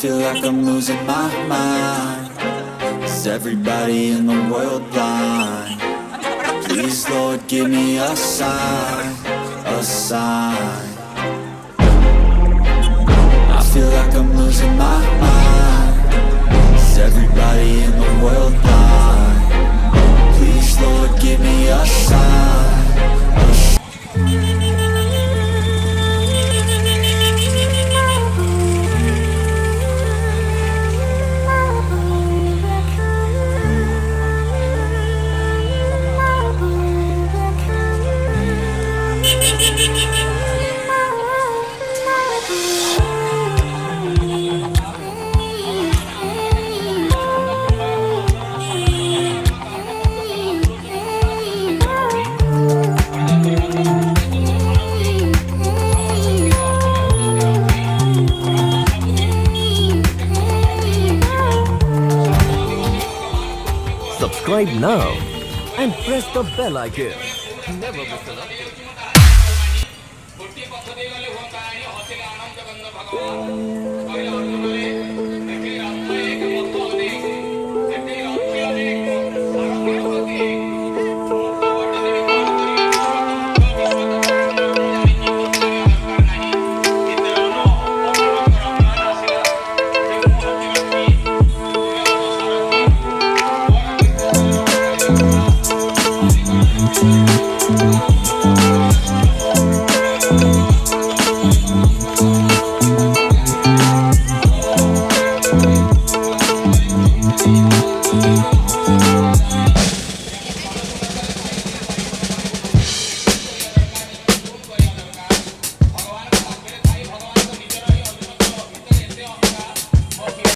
feel like I'm losing my mind. Is everybody in the world blind? Please, Lord, give me a sign, a sign. I feel like I'm losing my mind. Is everybody in the world blind? Please, Lord, give me a sign, a sign. Subscribe now and press the bell icon. Never miss an update.